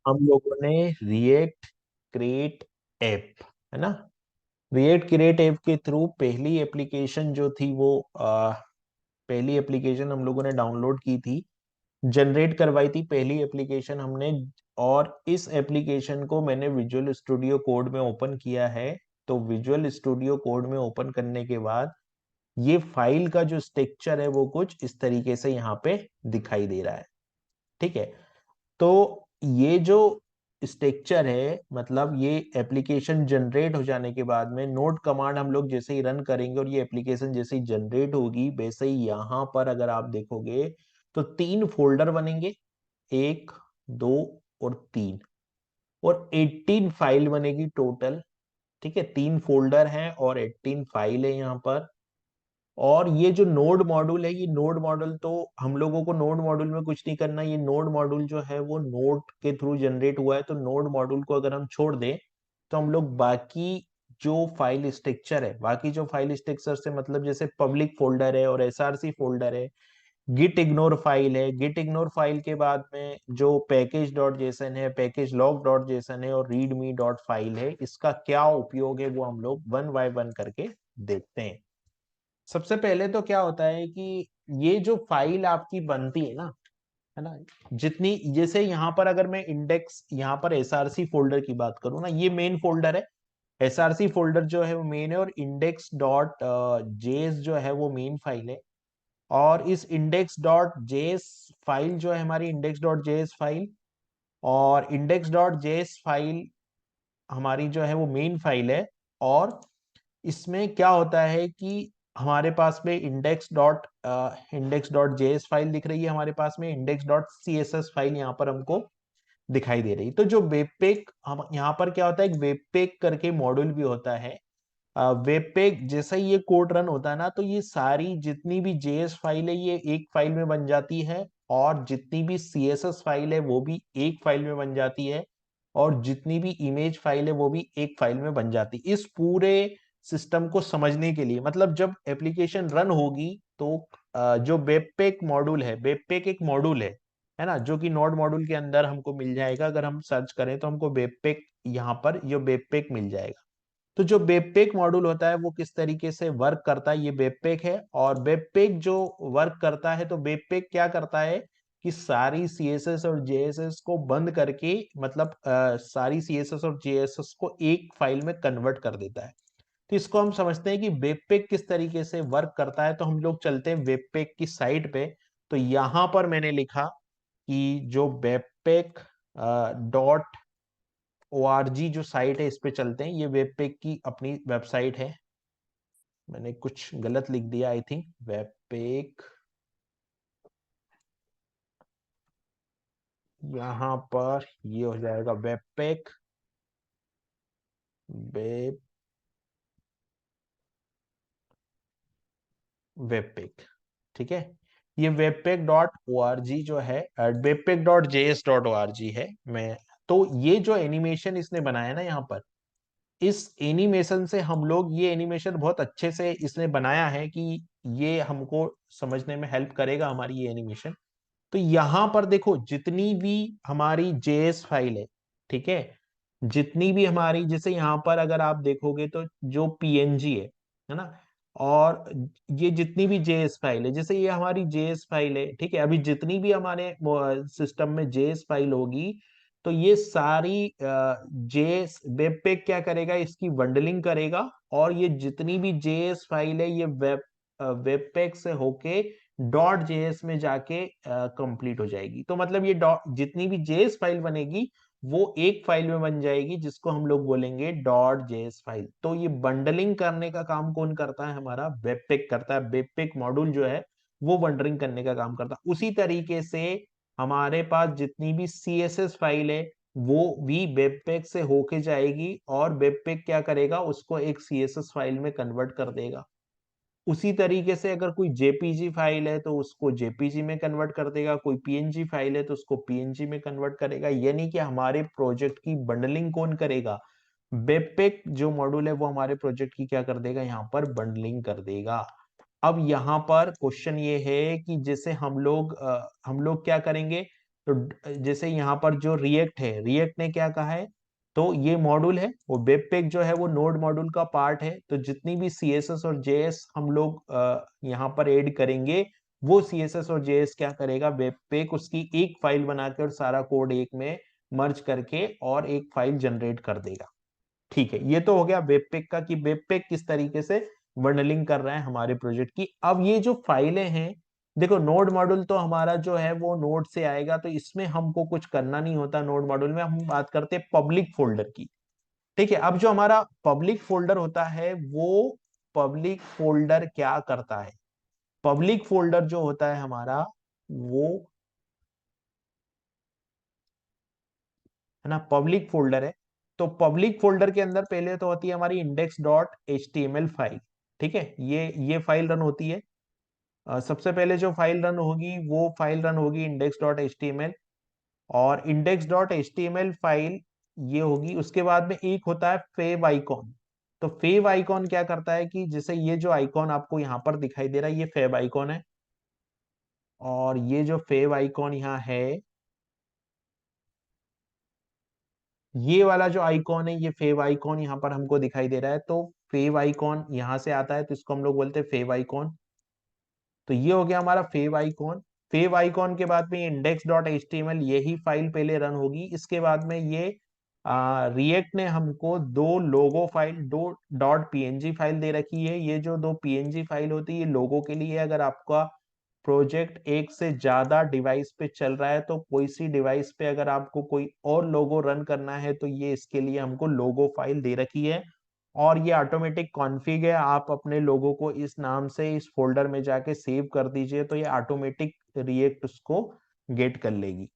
हम लोगों ने रिएक्ट क्रिएट ऐप, है ना, रिएक्ट क्रिएट ऐप के थ्रू पहली एप्लीकेशन जो थी वो पहली एप्लीकेशन हम लोगों ने डाउनलोड की थी, जनरेट करवाई थी पहली एप्लीकेशन हमने। और इस एप्लीकेशन को मैंने विजुअल स्टूडियो कोड में ओपन किया है। तो विजुअल स्टूडियो कोड में ओपन करने के बाद ये फाइल का जो स्ट्रक्चर है वो कुछ इस तरीके से यहाँ पे दिखाई दे रहा है। ठीक है, तो ये जो स्ट्रक्चर है, मतलब ये एप्लीकेशन जनरेट हो जाने के बाद में नोड कमांड हम लोग जैसे ही रन करेंगे और ये एप्लीकेशन जैसे ही जनरेट होगी, वैसे ही यहाँ पर अगर आप देखोगे तो 3 फोल्डर बनेंगे, 1, 2 और 3, और 18 फाइल बनेगी टोटल। ठीक है, 3 फोल्डर हैं और 18 फाइल है यहाँ पर। और ये जो नोड मॉड्यूल है, ये नोड मॉड्यूल तो हम लोगों को नोड मॉड्यूल में कुछ नहीं करना। ये नोड मॉड्यूल जो है वो नोड के थ्रू जनरेट हुआ है, तो नोड मॉड्यूल को अगर हम छोड़ दें तो हम लोग बाकी जो फाइल स्ट्रक्चर है, बाकी जो फाइल स्ट्रक्चर से मतलब जैसे पब्लिक फोल्डर है और एसआरसी फोल्डर है, गिट इग्नोर फाइल है, गिट इग्नोर फाइल के बाद में जो पैकेज डॉट जेसन है, पैकेज लॉग डॉट जेसन है और रीड मी डॉट फाइल है, इसका क्या उपयोग है वो हम लोग वन बाय वन करके देखते हैं। सबसे पहले तो क्या होता है कि ये जो फाइल आपकी बनती है ना, जितनी जैसे यहाँ पर अगर मैं इंडेक्स, यहाँ पर एसआरसी फोल्डर की बात करूँ ना, ये मेन फोल्डर है। एसआरसी फोल्डर जो है वो मेन है और इंडेक्स डॉट जेएस जो है वो मेन फाइल है। और इस इंडेक्स डॉट जेएस फाइल जो है हमारी इंडेक्स डॉट जेएस फाइल, और इंडेक्स डॉट जेएस फाइल हमारी जो है वो मेन फाइल है। और इसमें क्या होता है कि हमारे पास में इंडेक्स डॉट जेएस फाइल दिख रही है, हमारे पास में इंडेक्स डॉट सीएसएस फाइल यहाँ पर हमको दिखाई दे रही। तो जो वेबपेक, हम यहाँ पर क्या होता है, एक वेबपेक करके मॉड्यूल भी होता है। वेबपेक जैसा ही ये कोड रन होता है ना, तो ये सारी जितनी भी जेएस फाइल है ये एक फाइल में बन जाती है, और जितनी भी सीएसएस फाइल है वो भी एक फाइल में बन जाती है, और जितनी भी इमेज फाइल है वो भी एक फाइल में बन जाती है। इस पूरे सिस्टम को समझने के लिए, मतलब जब एप्लीकेशन रन होगी तो जो वेबपेक मॉड्यूल है, वेबपेक एक मॉड्यूल है ना, जो कि नोड मॉड्यूल के अंदर हमको मिल जाएगा। अगर हम सर्च करें तो हमको वेबपेक, यहाँ पर ये वेबपेक मिल जाएगा। तो जो वेबपेक मॉड्यूल होता है वो किस तरीके से वर्क करता है, ये वेबपेक है। और वेबपेक जो वर्क करता है, तो वेबपेक क्या करता है कि सारी सीएसएस और जेएसएस को बंद करके, मतलब सारी सीएसएस और जेएसएस को एक फाइल में कन्वर्ट कर देता है। तो इसको हम समझते हैं कि वेबपेक किस तरीके से वर्क करता है। तो हम लोग चलते हैं वेबपेक की साइट पे। तो यहां पर मैंने लिखा कि जो वेबपेक डॉट ओआरजी जो साइट है, इस पे चलते हैं। ये वेबपेक की अपनी वेबसाइट है। मैंने कुछ गलत लिख दिया आई थिंक, वेबपेक, यहाँ पर ये हो जाएगा वेबपेक, वेब वेबपेक। ठीक है, ये वेबपेक डॉट ओ आर जी जो है, webpack dot J S dot O R G है। मैं, तो ये जो एनिमेशन इसने बनाया ना यहाँ पर, इस एनिमेशन से हम लोग, ये एनिमेशन बहुत अच्छे से इसने बनाया है कि ये हमको समझने में हेल्प करेगा हमारी ये एनिमेशन। तो यहां पर देखो जितनी भी हमारी जेएस फाइल है, ठीक है, जितनी भी हमारी, जैसे यहाँ पर अगर आप देखोगे तो जो पीएनजी है ना, और ये जितनी भी जेएस फाइल है, जैसे ये हमारी जेएस फाइल है, ठीक है, अभी जितनी भी हमारे सिस्टम में जेएस फाइल होगी, तो ये सारी जेएस वेबपेक क्या करेगा, इसकी बंडलिंग करेगा, और ये जितनी भी जेएस फाइल है ये वेबपेक से होके डॉट जेएस में जाके कंप्लीट हो जाएगी। तो मतलब ये डॉट, जितनी भी जेएस फाइल बनेगी वो एक फाइल में बन जाएगी, जिसको हम लोग बोलेंगे डॉट जेएस फाइल। तो ये बंडलिंग करने का काम कौन करता है, हमारा वेबपेक करता है। वेबपेक मॉड्यूल जो है वो बंडलिंग करने का काम करता है। उसी तरीके से हमारे पास जितनी भी सीएसएस फाइल है वो भी वेबपेक से होके जाएगी, और वेबपेक क्या करेगा, उसको एक सीएसएस फाइल में कन्वर्ट कर देगा। उसी तरीके से अगर कोई जेपीजी फाइल है तो उसको जेपीजी में कन्वर्ट कर देगा, कोई पीएनजी फाइल है तो उसको पीएनजी में कन्वर्ट करेगा। यानी कि हमारे प्रोजेक्ट की बंडलिंग कौन करेगा, वेबपेक जो मॉड्यूल है वो हमारे प्रोजेक्ट की क्या कर देगा, यहाँ पर बंडलिंग कर देगा। अब यहाँ पर क्वेश्चन ये है कि जैसे हम लोग क्या करेंगे, तो जैसे यहाँ पर जो रिएक्ट है, रिएक्ट ने क्या कहा है, तो ये मॉड्यूल है, वो वेबपेक जो है वो नोड मॉड्यूल का पार्ट है। तो जितनी भी CSS और JS हम लोग यहाँ पर ऐड करेंगे, वो CSS और JS क्या करेगा, वेबपेक उसकी एक फाइल बनाकर और सारा कोड एक में मर्ज करके और एक फाइल जनरेट कर देगा। ठीक है, ये तो हो गया वेबपेक का, कि वेबपेक किस तरीके से बंडलिंग कर रहा है हमारे प्रोजेक्ट की। अब ये जो फाइलें हैं, देखो नोड मॉड्यूल तो हमारा जो है वो नोड से आएगा, तो इसमें हमको कुछ करना नहीं होता। नोड मॉड्यूल में हम बात करते हैं पब्लिक फोल्डर की। ठीक है, अब जो हमारा पब्लिक फोल्डर होता है, वो पब्लिक फोल्डर क्या करता है, पब्लिक फोल्डर जो होता है हमारा, वो है ना, पब्लिक फोल्डर है। तो पब्लिक फोल्डर के अंदर पहले तो होती है हमारी index.html फाइल। ठीक है, ये फाइल रन होती है। सबसे पहले जो फाइल रन होगी, वो फाइल रन होगी index.html। और index.html फाइल ये होगी। उसके बाद में एक होता है फेव आइकॉन। तो फेव आइकॉन क्या करता है कि जैसे ये जो आइकॉन आपको यहाँ पर दिखाई दे रहा है, ये फेव आइकॉन है। और ये जो फेव आइकॉन यहाँ है, ये वाला जो आइकॉन है, ये फेव आइकॉन यहाँ पर हमको दिखाई दे रहा है। तो फेव आइकॉन यहाँ से आता है, तो इसको हम लोग बोलते हैं फेव आइकॉन। तो ये हो गया हमारा फेव आइकॉन। फेव आइकॉन के बाद में index.html यही फाइल पहले रन होगी। इसके बाद में ये रिएक्ट ने हमको दो लोगो फाइल, दो .png फाइल दे रखी है। ये जो दो PNG फाइल होती है, ये लोगो के लिए। अगर आपका प्रोजेक्ट एक से ज्यादा डिवाइस पे चल रहा है, तो कोई सी डिवाइस पे अगर आपको कोई और लोगो रन करना है, तो ये इसके लिए हमको लोगो फाइल दे रखी है। और ये ऑटोमेटिक कॉन्फ़िग है, आप अपने लोगों को इस नाम से इस फोल्डर में जाके सेव कर दीजिए, तो ये ऑटोमेटिक रिएक्ट उसको गेट कर लेगी।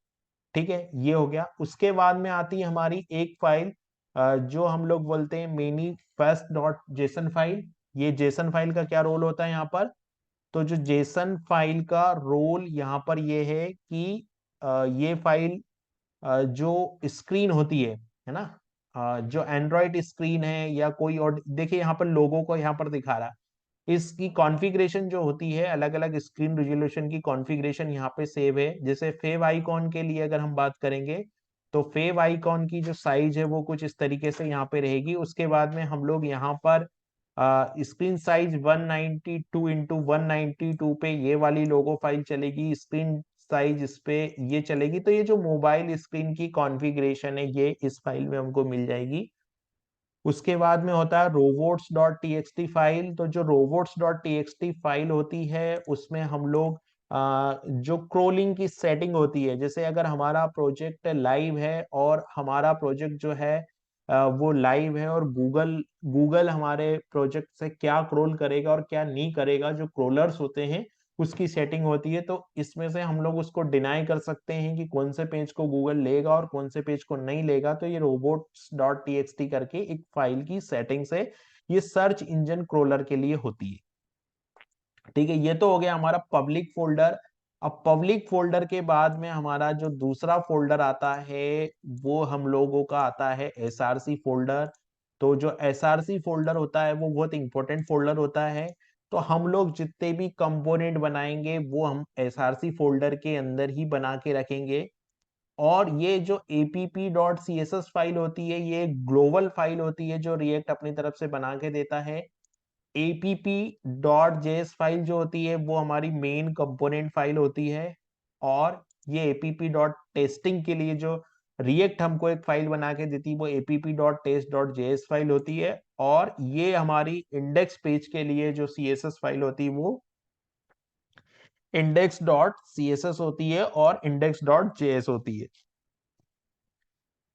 ठीक है, ये हो गया। उसके बाद में आती है हमारी एक फाइल, जो हम लोग बोलते हैं manifest.json फाइल। ये जेसन फाइल का क्या रोल होता है यहाँ पर, तो जो जेसन फाइल का रोल यहाँ पर ये है कि ये फाइल जो स्क्रीन होती है ना, जो एंड्रॉइड स्क्रीन है या कोई और, देखिए यहाँ पर लोगों को यहाँ पर दिखा रहा है, इसकी कॉन्फ़िगरेशन जो होती है, अलग अलग स्क्रीन रेजोल्यूशन की कॉन्फ़िगरेशन यहाँ पे सेव है। जैसे फेव आइकॉन के लिए अगर हम बात करेंगे, तो फेव आइकॉन की जो साइज है वो कुछ इस तरीके से यहाँ पे रहेगी। उसके बाद में हम लोग यहाँ पर स्क्रीन साइज 192 x 192 पे ये वाली लोगो फाइल चलेगी। स्क्रीन साइज इस पे ये चलेगी। तो ये जो मोबाइल स्क्रीन की कॉन्फ़िगरेशन है, ये इस फाइल में हमको मिल जाएगी। उसके बाद में होता है robots.txt फाइल। तो जो robots.txt फाइल होती है, उसमें हम लोग जो क्रोलिंग की सेटिंग होती है, जैसे अगर हमारा प्रोजेक्ट लाइव है और हमारा प्रोजेक्ट जो है वो लाइव है, और गूगल गूगल हमारे प्रोजेक्ट से क्या क्रोल करेगा और क्या नहीं करेगा, जो क्रोलर्स होते हैं उसकी सेटिंग होती है। तो इसमें से हम लोग उसको डिनाई कर सकते हैं कि कौन से पेज को गूगल लेगा और कौन से पेज को नहीं लेगा। तो ये robots.txt करके एक फाइल की सेटिंग्स है, ये सर्च इंजन क्रोलर के लिए होती है। ठीक है, ये तो हो गया हमारा पब्लिक फोल्डर। अब पब्लिक फोल्डर के बाद में हमारा जो दूसरा फोल्डर आता है, वो हम लोगों का आता है SRC फोल्डर। तो जो SRC फोल्डर होता है, वो बहुत इंपॉर्टेंट फोल्डर होता है। तो हम लोग जितने भी कंपोनेंट बनाएंगे, वो हम SRC फोल्डर के अंदर ही बना के रखेंगे। और ये जो app.css फाइल होती है, ये ग्लोबल फाइल होती है जो रिएक्ट अपनी तरफ से बना के देता है। app.js फाइल जो होती है, वो हमारी मेन कंपोनेंट फाइल होती है। और ये app.testing के लिए जो रिएक्ट हमको एक फाइल बना के देती है, वो app.test.js फाइल होती है। और ये हमारी इंडेक्स पेज के लिए जो CSS फाइल होती है, वो index.css होती है और index.js होती है।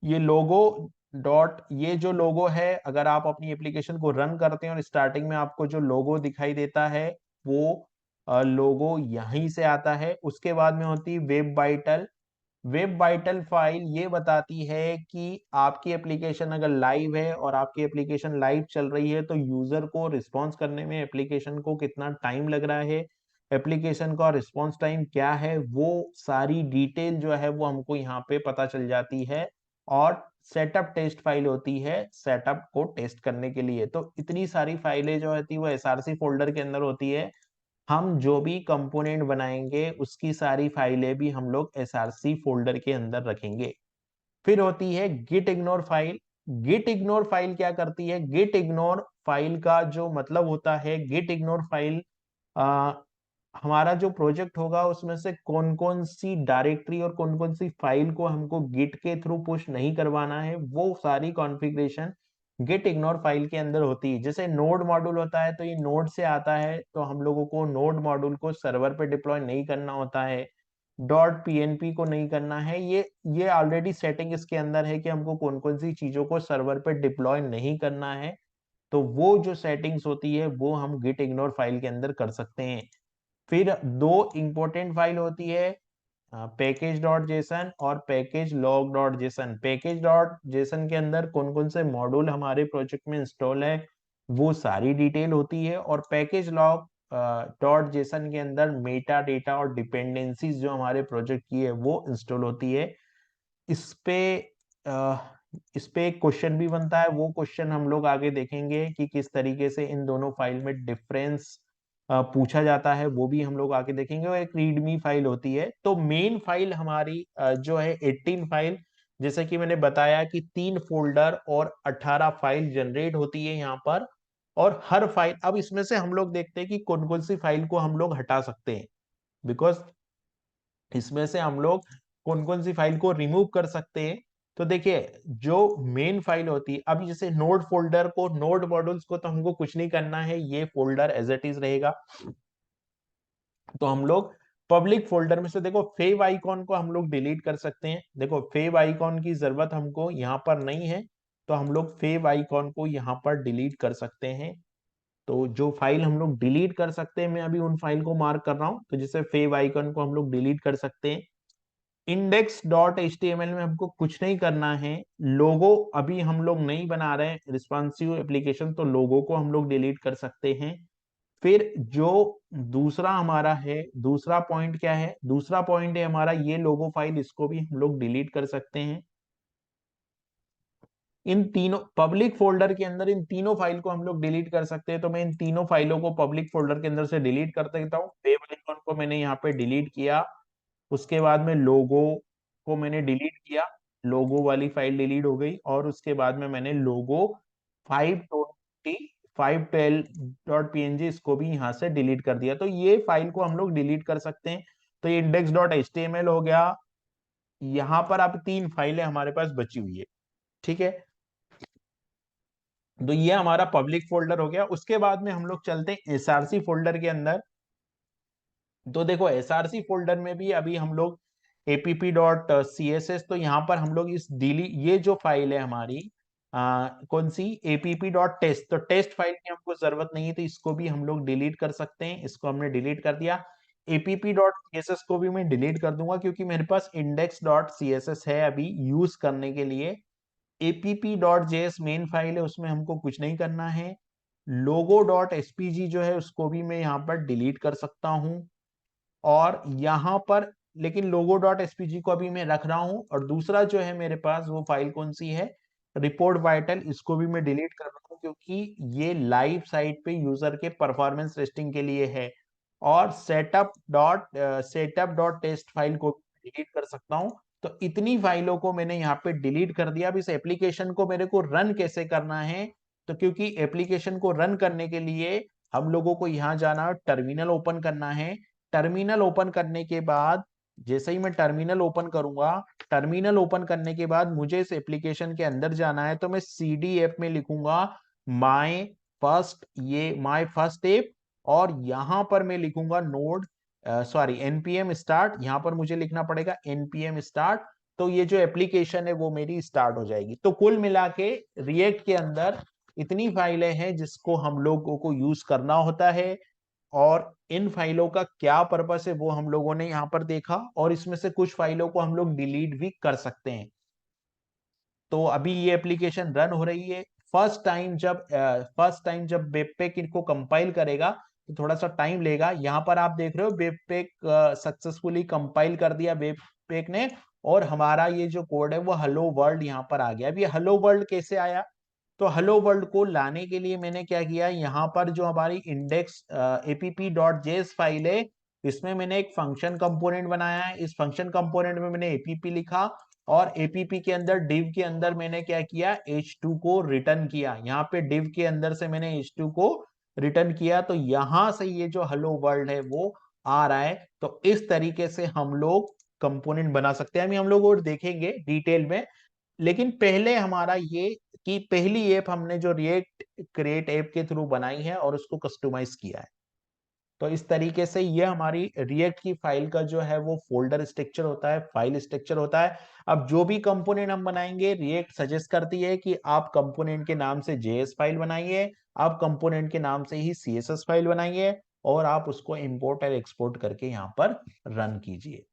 ये लोगो डॉट, ये जो लोगो है, अगर आप अपनी एप्लीकेशन को रन करते हैं और स्टार्टिंग में आपको जो लोगो दिखाई देता है, वो लोगो यहीं से आता है। उसके बाद में होती है web vital. Web vital file ये बताती है कि आपकी एप्लीकेशन अगर लाइव है और आपकी एप्लीकेशन लाइव चल रही है, तो यूजर को रिस्पॉन्स करने में एप्लीकेशन को कितना टाइम लग रहा है, एप्लीकेशन का रिस्पॉन्स टाइम क्या है, वो सारी डिटेल जो है वो हमको यहाँ पे पता चल जाती है। और सेटअप टेस्ट फाइल होती है सेटअप को टेस्ट करने के लिए। तो इतनी सारी फाइलें जो होती है वो SRC फोल्डर के अंदर होती है। हम जो भी कंपोनेंट बनाएंगे उसकी सारी फाइलें भी हम लोग एसआरसी फोल्डर के अंदर रखेंगे। फिर होती है git ignore file. Git ignore file क्या करती है? गिट इग्नोर फाइल का जो मतलब होता है, गिट इग्नोर फाइल हमारा जो प्रोजेक्ट होगा उसमें से कौन कौन सी डायरेक्टरी और कौन कौन सी फाइल को हमको गिट के थ्रू पुश नहीं करवाना है, वो सारी कॉन्फ़िगरेशन गिट इग्नोर फाइल के अंदर होती है। जैसे नोड मॉड्यूल होता है तो ये नोड से आता है, तो हम लोगों को नोड मॉड्यूल को सर्वर पे डिप्लॉय नहीं करना होता है, डॉट पीएनपी को नहीं करना है। ये ऑलरेडी सेटिंग इसके अंदर है कि हमको कौन कौन सी चीजों को सर्वर पे डिप्लॉय नहीं करना है। तो वो जो सेटिंग्स होती है वो हम गिट इग्नोर फाइल के अंदर कर सकते हैं। फिर दो इंपॉर्टेंट फाइल होती है, पैकेज डॉट जेसन और package log dot JSON. Package dot JSON के अंदर कौन कौन से मॉड्यूल हमारे प्रोजेक्ट में इंस्टॉल है वो सारी डिटेल होती है, और पैकेज लॉग डॉट जेसन के अंदर मेटा डेटा और डिपेंडेंसीज जो हमारे प्रोजेक्ट की है वो इंस्टॉल होती है। इस पे अ, इस पे एक क्वेश्चन भी बनता है, वो क्वेश्चन हम लोग आगे देखेंगे कि किस तरीके से इन दोनों फाइल में डिफरेंस पूछा जाता है, वो भी हम लोग आगे देखेंगे। और एक रीडमी फाइल होती है। तो मेन फाइल हमारी जो है 18 फाइल, जैसे कि मैंने बताया कि 3 फोल्डर और 18 फाइल जनरेट होती है यहाँ पर। और हर फाइल, अब इसमें से हम लोग देखते हैं कि कौन कौन सी फाइल को हम लोग हटा सकते हैं, बिकॉज इसमें से हम लोग कौन कौन सी फाइल को रिमूव कर सकते हैं। तो देखिए, जो मेन फाइल होती है, अभी जैसे नोड फोल्डर को, नोड मॉड्यूल्स को तो हमको कुछ नहीं करना है, ये फोल्डर एज इट इज रहेगा। तो हम लोग पब्लिक फोल्डर में से देखो फेव आइकॉन को हम लोग डिलीट कर सकते हैं। देखो फेव आइकॉन की जरूरत हमको यहाँ पर नहीं है, तो हम लोग फेव आइकॉन को यहाँ पर डिलीट कर सकते हैं। तो जो फाइल हम लोग डिलीट कर सकते हैं, मैं अभी उन फाइल को मार्क कर रहा हूं। तो जैसे फेव आइकन को हम लोग डिलीट कर सकते हैं। इंडेक्स डॉट एचटीएमएल में हमको कुछ नहीं करना है। लोगो अभी हम लोग नहीं बना रहे हैं रिस्पॉन्सिव एप्लीकेशन, तो लोगो को हम लोग डिलीट कर सकते हैं। फिर जो दूसरा हमारा है, दूसरा पॉइंट क्या है? दूसरा पॉइंट है हमारा ये लोगो फाइल, इसको भी हम लोग डिलीट कर सकते हैं। इन तीनों पब्लिक फोल्डर के अंदर इन तीनों फाइल को हम लोग डिलीट कर सकते हैं। तो मैं इन तीनों फाइलों को पब्लिक फोल्डर के अंदर से डिलीट कर देता हूँ। वेब आइकन को मैंने यहाँ पे डिलीट किया, उसके बाद में लोगो को मैंने डिलीट किया, लोगो वाली फाइल डिलीट हो गई। और उसके बाद में मैंने लोगो 520 512.png इसको भी यहाँ से डिलीट कर दिया। तो ये फाइल को हम लोग डिलीट कर सकते हैं। तो ये इंडेक्स डॉट एचटीएमएल हो गया। यहाँ पर अब 3 फाइलें हमारे पास बची हुई है, ठीक है। तो ये हमारा पब्लिक फोल्डर हो गया। उसके बाद में हम लोग चलते हैं एसआरसी फोल्डर के अंदर। तो देखो एसआरसी फोल्डर में भी अभी हम लोग app.css, तो यहाँ पर हम लोग इस डिली ये जो फाइल है हमारी कौन सी, app.test, तो टेस्ट फाइल की हमको जरूरत नहीं है, तो इसको भी हम लोग डिलीट कर सकते हैं। इसको हमने डिलीट कर दिया। app.css को भी मैं डिलीट कर दूंगा, क्योंकि मेरे पास index.css है अभी यूज करने के लिए। app.js मेन फाइल है, उसमें हमको कुछ नहीं करना है। logo.spg जो है उसको भी मैं यहाँ पर डिलीट कर सकता हूँ। और यहाँ पर लेकिन logo.spg को अभी मैं रख रहा हूं। और दूसरा जो है मेरे पास वो फाइल कौन सी है, रिपोर्ट वाइटल, इसको भी मैं डिलीट कर रहा हूं, क्योंकि ये लाइव साइट पे यूजर के परफॉर्मेंस टेस्टिंग के लिए है। और सेटअप डॉट टेस्ट फाइल को डिलीट कर सकता हूं। तो इतनी फाइलों को मैंने यहाँ पे डिलीट कर दिया। अब इस एप्लीकेशन को मेरे को रन कैसे करना है? तो क्योंकि एप्लीकेशन को रन करने के लिए हम लोगों को यहाँ जाना, टर्मिनल ओपन करना है। टर्मिनल ओपन करने के बाद, जैसे ही मैं टर्मिनल ओपन करूंगा, टर्मिनल ओपन करने के बाद मुझे इस एप्लीकेशन के अंदर जाना है। तो मैं सीडी ऐप में लिखूंगा माय फर्स्ट ऐप, और यहां पर मैं लिखूंगा नोड सॉरी npm स्टार्ट। यहां पर मुझे लिखना पड़ेगा npm स्टार्ट। तो ये जो एप्लीकेशन है वो मेरी स्टार्ट हो जाएगी। तो कुल मिला के रिएक्ट के अंदर इतनी फाइलें हैं जिसको हम लोगों को यूज करना होता है। और इन फाइलों का क्या पर्पस है वो हम लोगों ने यहाँ पर देखा, और इसमें से कुछ फाइलों को हम लोग डिलीट भी कर सकते हैं। तो अभी ये एप्लीकेशन रन हो रही है। फर्स्ट टाइम जब वेबपेक इनको कंपाइल करेगा तो थोड़ा सा टाइम लेगा। यहाँ पर आप देख रहे हो वेबपेक सक्सेसफुली कंपाइल कर दिया वेबपेक ने, और हमारा ये जो कोड है वो हेलो वर्ल्ड यहाँ पर आ गया। अब ये हेलो वर्ल्ड कैसे आया? तो हेलो वर्ल्ड को लाने के लिए मैंने क्या किया, यहाँ पर जो हमारी इंडेक्स app.js फाइल है, इसमें मैंने एक फंक्शन कंपोनेंट बनाया है। इस फंक्शन कंपोनेंट में मैंने app लिखा, और app के अंदर div के अंदर मैंने क्या किया, h2 को रिटर्न किया। यहाँ पे div के अंदर से मैंने h2 को रिटर्न किया, तो यहां से ये जो हेलो वर्ल्ड है वो आ रहा है। तो इस तरीके से हम लोग कंपोनेंट बना सकते हैं, अभी हम लोग और देखेंगे डिटेल में। लेकिन पहले हमारा ये कि पहली ऐप हमने जो रिएक्ट क्रिएट ऐप के थ्रू बनाई है और उसको कस्टमाइज किया है। तो इस तरीके से ये हमारी रिएक्ट की फाइल का जो है वो फोल्डर स्ट्रक्चर होता है, फाइल स्ट्रक्चर होता है। अब जो भी कंपोनेंट हम बनाएंगे, रिएक्ट सजेस्ट करती है कि आप कंपोनेंट के नाम से जेएस फाइल बनाइए, आप कंपोनेंट के नाम से ही सीएसएस फाइल बनाइए, और आप उसको इंपोर्ट और एक्सपोर्ट करके यहाँ पर रन कीजिए।